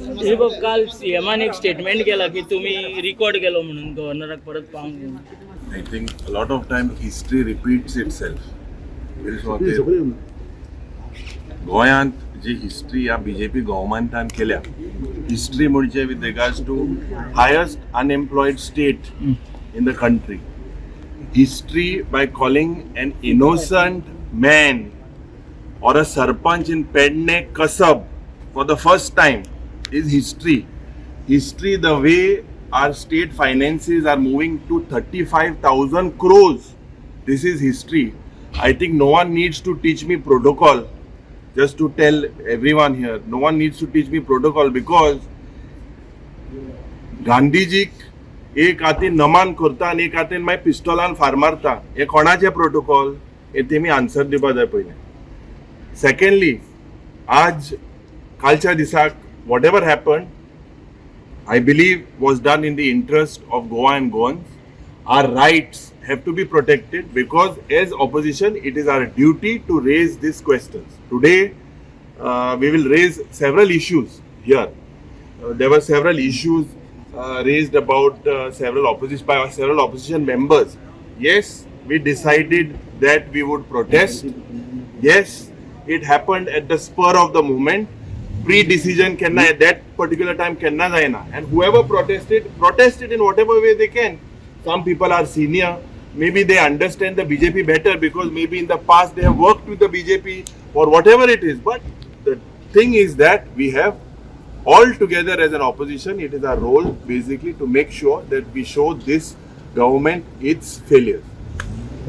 हे बघ काल सीएमान एक स्टेटमेंट केला की तुम्ही रेकॉर्ड केलो म्हणून गव्हर्नराक परत पावंक. I think a lot of time history repeats itself. गोंयांत जी हिस्ट्री या बीजेपी गव्हर्मेंटान केल्या हिस्ट्री म्हणजे with regards to highest unemployed state in the country. History by calling an innocent man or a sarpanch in Pedne Kasab for the first time is history. History, the way our state finances are moving to 35,000 crores. This is history. I think no one needs to teach me protocol. Just to tell everyone here, no one needs to teach me protocol because गांधीजीक एक हातीन नमान करता आणि एक हातीन मागीर पिस्टॉलान फार मारता. हे कोणाचे protocol हे तेमी आन्सर दिवपा जाय पयलें. सेकंडली आज कालच्या दिसाक what ever happen I believe was done in the interest of Goa and Goans. Our rights have to be protected because as opposition it is our duty to raise these questions. Today we will raise several issues here. There were several issues raised about several opposition members. Yes, we decided that we would protest. Yes, it happened at the spur of the moment. Pre-decision kenna at that particular time kenna jaina, and whoever protested in whatever way they can. Some people are senior, maybe they understand the BJP better because maybe in the past they have worked with the BJP or whatever it is. But the thing is that we have all together as an opposition, it is our role basically to make sure that we show this government its failures.